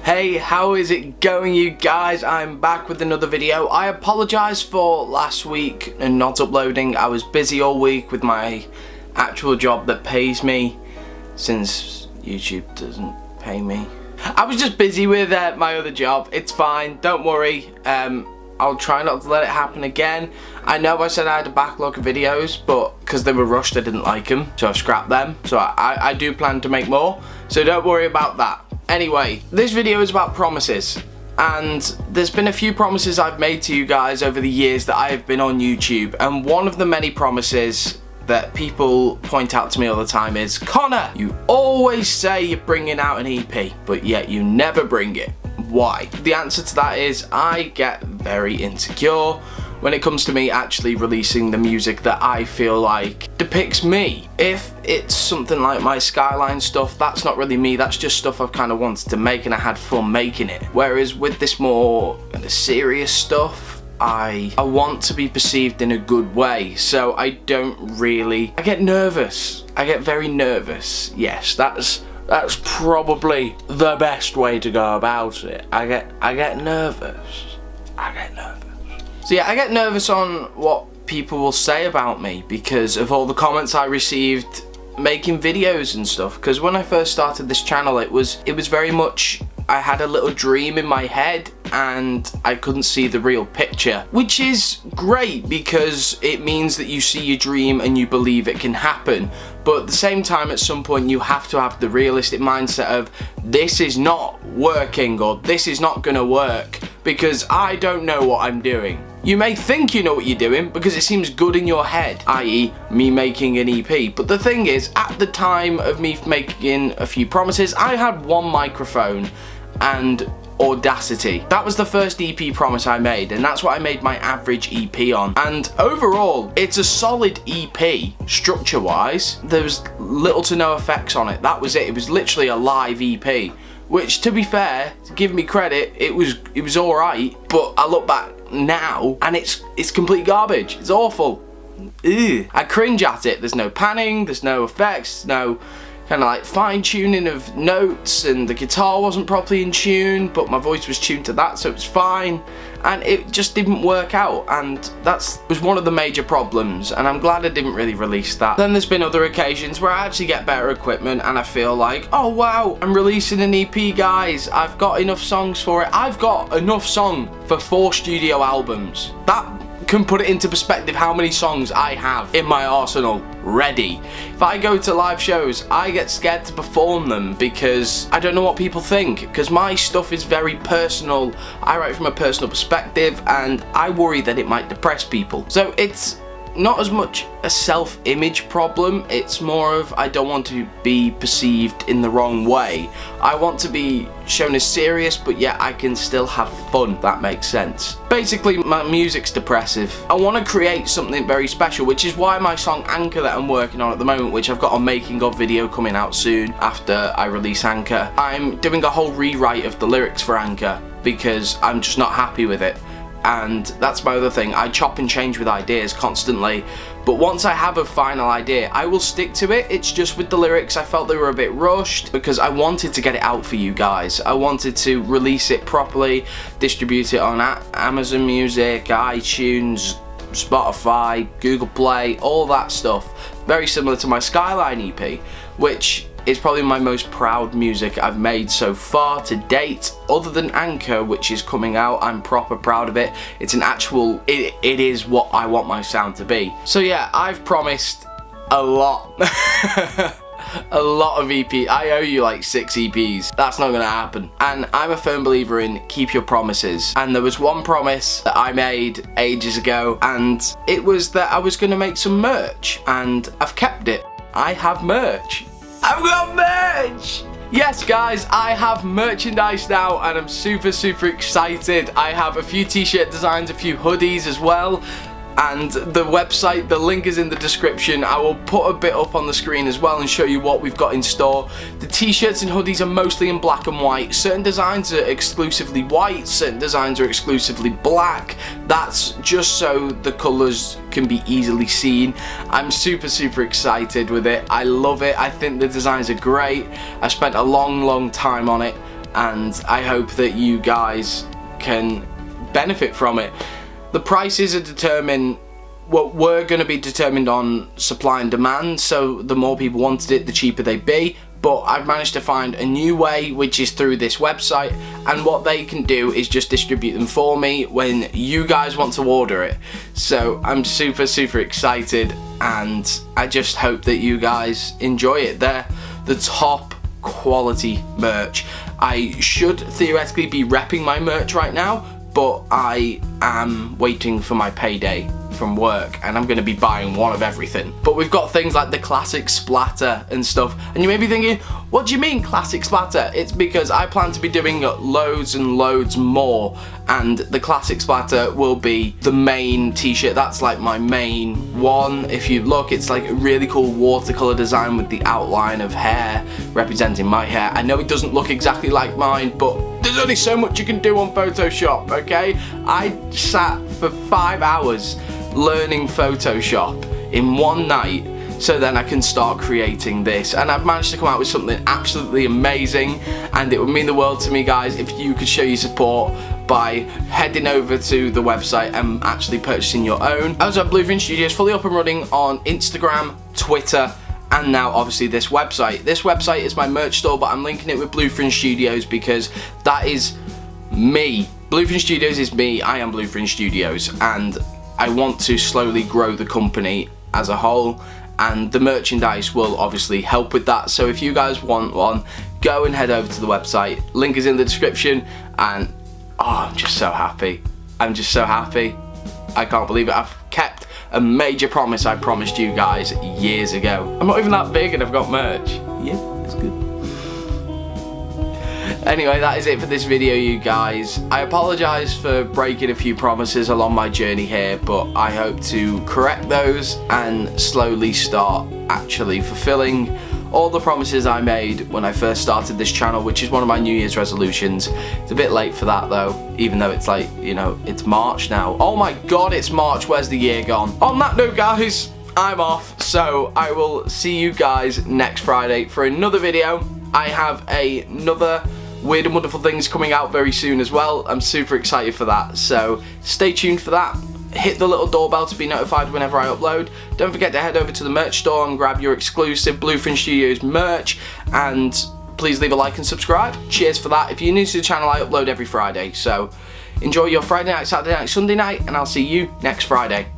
Hey, how is it going, you guys? I'm back with another video. I apologise for last week and not uploading. I was busy all week with my actual job that pays me, since YouTube doesn't pay me. I was just busy with my other job. It's fine, don't worry. I'll try not to let it happen again. I know I said I had a backlog of videos, but because they were rushed I didn't like them, so I've scrapped them. So I do plan to make more, so don't worry about that. Anyway, this video is about promises, and there's been a few promises I've made to you guys over the years that I have been on YouTube, and one of the many promises that people point out to me all the time is, Connor, you always say you're bringing out an EP, but yet you never bring it. Why? The answer to that is I get very insecure when it comes to me actually releasing the music that I feel like depicts me. If it's something like my Skyline stuff, that's not really me, that's just stuff I've kind of wanted to make and I had fun making it. Whereas with this more kind of serious stuff, I want to be perceived in a good way, so I get nervous. I get very nervous. Yes, that's probably the best way to go about it. I get nervous. So yeah, I get nervous on what people will say about me because of all the comments I received making videos and stuff. Because when I first started this channel, it was very much, I had a little dream in my head and I couldn't see the real picture, which is great because it means that you see your dream and you believe it can happen. But at the same time, at some point you have to have the realistic mindset of this is not working or this is not gonna work because I don't know what I'm doing. You may think you know what you're doing because it seems good in your head, i.e. me making an EP, but the thing is, at the time of me making a few promises, I had one microphone and Audacity. That was the first EP promise I made, and that's what I made my average EP on. And overall, it's a solid EP, structure-wise. There was little to no effects on it. That was it. It was literally a live EP, which, to be fair, to give me credit, it was alright, but I look back now, and it's complete garbage. It's awful. Ugh. I cringe at it. There's no panning, there's no effects, no kind of like fine-tuning of notes, and the guitar wasn't properly in tune, but my voice was tuned to that, so it was fine, and it just didn't work out, and that was one of the major problems, and I'm glad I didn't really release that. Then there's been other occasions where I actually get better equipment and I feel like, oh wow, I'm releasing an EP, guys, I've got enough songs for it. I've got enough song for 4 studio albums. That can put it into perspective how many songs I have in my arsenal ready. If I go to live shows, I get scared to perform them because I don't know what people think, because my stuff is very personal. I write from a personal perspective and I worry that it might depress people. So it's not as much a self-image problem, it's more of I don't want to be perceived in the wrong way. I want to be shown as serious, but yet I can still have fun, if that makes sense. Basically, my music's depressive. I want to create something very special, which is why my song Anchor that I'm working on at the moment, which I've got a making of video coming out soon after I release Anchor, I'm doing a whole rewrite of the lyrics for Anchor because I'm just not happy with it. And that's my other thing, I chop and change with ideas constantly, but once I have a final idea, I will stick to it. It's just with the lyrics, I felt they were a bit rushed because I wanted to get it out for you guys. I wanted to release it properly, distribute it on Amazon Music, iTunes, Spotify, Google Play, all that stuff. Very similar to my Skyline EP, which is probably my most proud music I've made so far to date, other than Anchor, which is coming out. I'm proper proud of it. It's an actual, it is what I want my sound to be. So yeah, I've promised a lot. A lot of EP. I owe you like 6 EPs. That's not gonna happen. And I'm a firm believer in keep your promises. And there was one promise that I made ages ago, and it was that I was gonna make some merch, and I've kept it. I have merch. I've got merch! Yes guys, I have merchandise now and I'm super excited. I have a few t-shirt designs, a few hoodies as well, and the website, the link is in the description. I will put a bit up on the screen as well and show you what we've got in store. The t-shirts and hoodies are mostly in black and white. Certain designs are exclusively white, certain designs are exclusively black. That's just so the colours can be easily seen. I'm super excited with it. I love it. I think the designs are great. I spent a long time on it. and I hope that you guys can benefit from it. The prices are determined, what were going to be determined on supply and demand, so the more people wanted it, the cheaper they'd be. But I've managed to find a new way, which is through this website, and what they can do is just distribute them for me when you guys want to order it. So I'm super excited, and I just hope that you guys enjoy it. They're the top quality merch. I should theoretically be repping my merch right now, but I am waiting for my payday from work, and I'm going to be buying one of everything. But we've got things like the classic splatter and stuff, and you may be thinking, what do you mean classic splatter? It's because I plan to be doing loads and loads more, and the classic splatter will be the main t-shirt. That's like my main one. If you look, it's like a really cool watercolor design with the outline of hair representing my hair. I know it doesn't look exactly like mine, but there's only so much you can do on Photoshop, okay? I sat for 5 hours learning Photoshop in one night, so then I can start creating this, and I've managed to come out with something absolutely amazing, and it would mean the world to me, guys, if you could show your support by heading over to the website and actually purchasing your own. I also have Bluefin Studios fully up and running on Instagram, Twitter, and now obviously this website. This website is my merch store, but I'm linking it with Bluefin Studios because that is me. Bluefin Studios is me. I am Bluefin Studios, and I want to slowly grow the company as a whole, and the merchandise will obviously help with that. So if you guys want one, go and head over to the website. Link is in the description, and I'm just so happy. I'm just so happy. I can't believe it. I've kept a major promise I promised you guys years ago. I'm not even that big and I've got merch. Yeah, it's good. Anyway, that is it for this video, you guys. I apologise for breaking a few promises along my journey here, but I hope to correct those and slowly start actually fulfilling all the promises I made when I first started this channel, which is one of my New Year's resolutions. It's a bit late for that though, even though it's like, you know, it's March now. Oh my god, it's March, where's the year gone? On that note, guys, I'm off, so I will see you guys next Friday for another video. I have another Weird and Wonderful Things coming out very soon as well. I'm super excited for that, so stay tuned for that. Hit the little doorbell to be notified whenever I upload. Don't forget to head over to the merch store and grab your exclusive Bluefin Studios merch, and please leave a like and subscribe. Cheers for that. If you're new to the channel, I upload every Friday, so enjoy your Friday night, Saturday night, Sunday night, and I'll see you next Friday.